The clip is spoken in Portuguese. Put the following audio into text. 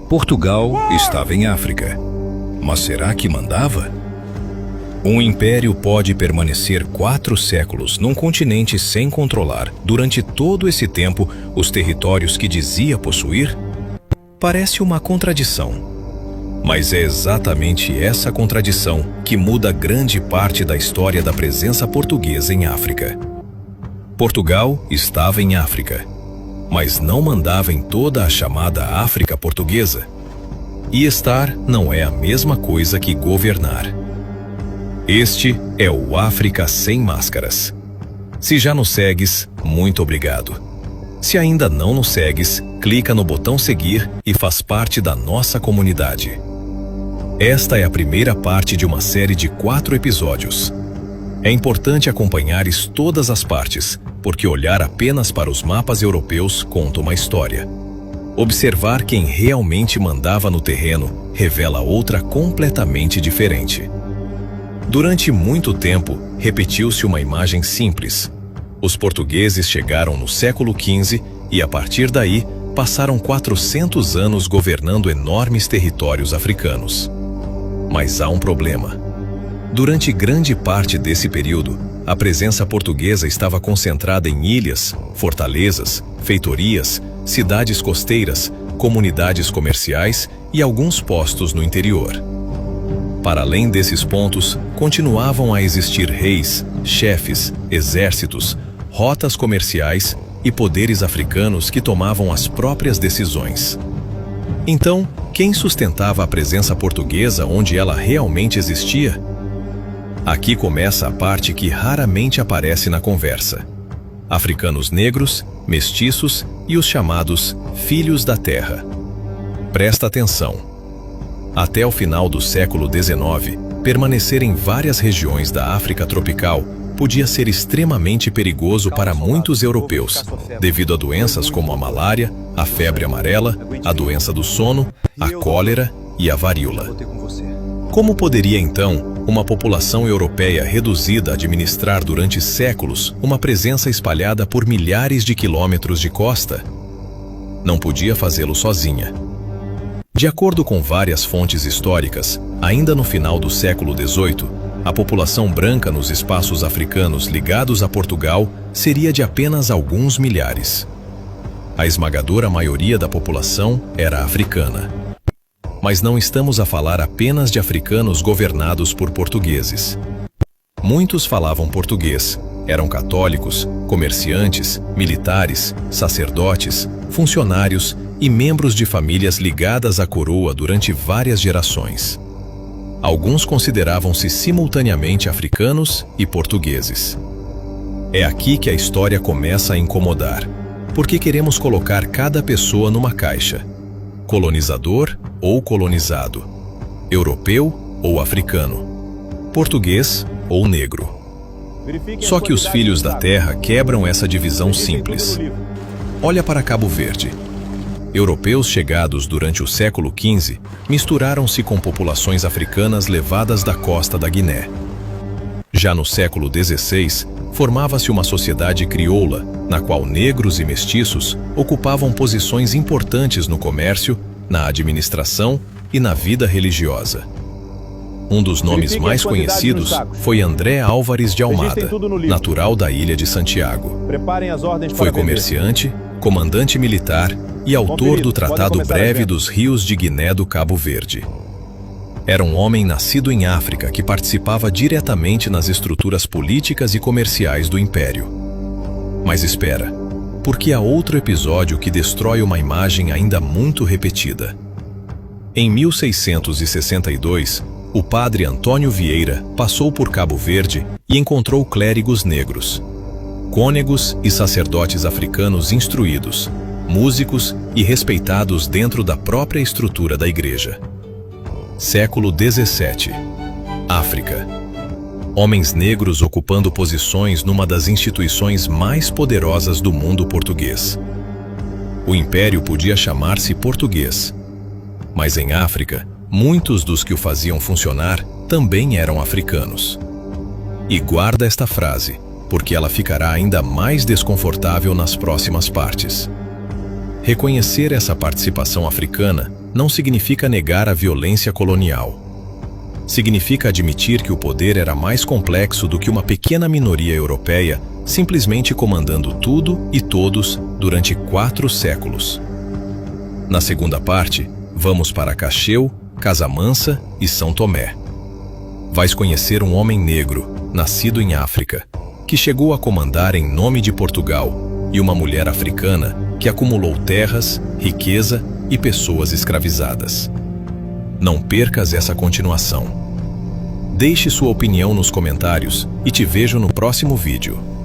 Portugal estava em África, mas será que mandava? Um império pode permanecer 4 séculos num continente sem controlar, durante todo esse tempo, os territórios que dizia possuir? Parece uma contradição. Mas é exatamente essa contradição que muda grande parte da história da presença portuguesa em África. Portugal estava em África, mas não mandava em toda a chamada África portuguesa. E estar não é a mesma coisa que governar. Este é o África Sem Máscaras. Se já nos segues, muito obrigado. Se ainda não nos segues, clica no botão seguir e faz parte da nossa comunidade. Esta é a primeira parte de uma série de 4 episódios. É importante acompanhares todas as partes, porque olhar apenas para os mapas europeus conta uma história. Observar quem realmente mandava no terreno revela outra completamente diferente. Durante muito tempo, repetiu-se uma imagem simples. Os portugueses chegaram no século XV e, a partir daí, passaram 400 anos governando enormes territórios africanos. Mas há um problema. Durante grande parte desse período, a presença portuguesa estava concentrada em ilhas, fortalezas, feitorias, cidades costeiras, comunidades comerciais e alguns postos no interior. Para além desses pontos, continuavam a existir reis, chefes, exércitos, rotas comerciais e poderes africanos que tomavam as próprias decisões. Então, quem sustentava a presença portuguesa onde ela realmente existia? Aqui começa a parte que raramente aparece na conversa. Africanos negros, mestiços e os chamados Filhos da Terra. Presta atenção. Até o final do século XIX, permanecer em várias regiões da África tropical podia ser extremamente perigoso para muitos europeus, devido a doenças como a malária, a febre amarela, a doença do sono, a cólera e a varíola. Como poderia, então, uma população europeia reduzida administrar durante séculos uma presença espalhada por milhares de quilômetros de costa? Não podia fazê-lo sozinha. De acordo com várias fontes históricas, ainda no final do século XVIII, a população branca nos espaços africanos ligados a Portugal seria de apenas alguns milhares. A esmagadora maioria da população era africana. Mas não estamos a falar apenas de africanos governados por portugueses. Muitos falavam português, eram católicos, comerciantes, militares, sacerdotes, funcionários e membros de famílias ligadas à coroa durante várias gerações. Alguns consideravam-se simultaneamente africanos e portugueses. É aqui que a história começa a incomodar, porque queremos colocar cada pessoa numa caixa: colonizador ou colonizado, europeu ou africano, português ou negro. Só que os Filhos da Terra quebram essa divisão simples. Olha para Cabo Verde. Europeus chegados durante o século XV misturaram-se com populações africanas levadas da costa da Guiné. Já no século XVI, formava-se uma sociedade crioula, na qual negros e mestiços ocupavam posições importantes no comércio, na administração e na vida religiosa. Um dos nomes mais conhecidos foi André Álvares de Almada, natural da ilha de Santiago. Foi comerciante, comandante militar e autor do Tratado Breve dos Rios de Guiné do Cabo Verde. Era um homem nascido em África que participava diretamente nas estruturas políticas e comerciais do Império. Mas espera, porque há outro episódio que destrói uma imagem ainda muito repetida. Em 1662, o padre Antônio Vieira passou por Cabo Verde e encontrou clérigos negros, cônegos e sacerdotes africanos instruídos, músicos e respeitados dentro da própria estrutura da igreja. Século XVII. África. Homens negros ocupando posições numa das instituições mais poderosas do mundo português. O império podia chamar-se português, mas em África, muitos dos que o faziam funcionar também eram africanos. E guarda esta frase, porque ela ficará ainda mais desconfortável nas próximas partes. Reconhecer essa participação africana não significa negar a violência colonial. Significa admitir que o poder era mais complexo do que uma pequena minoria europeia simplesmente comandando tudo e todos durante 4 séculos. Na segunda parte, vamos para Cacheu, Casamansa e São Tomé. Vais conhecer um homem negro, nascido em África, que chegou a comandar em nome de Portugal, e uma mulher africana que acumulou terras, riqueza e pessoas escravizadas. Não percas essa continuação. Deixe sua opinião nos comentários e te vejo no próximo vídeo.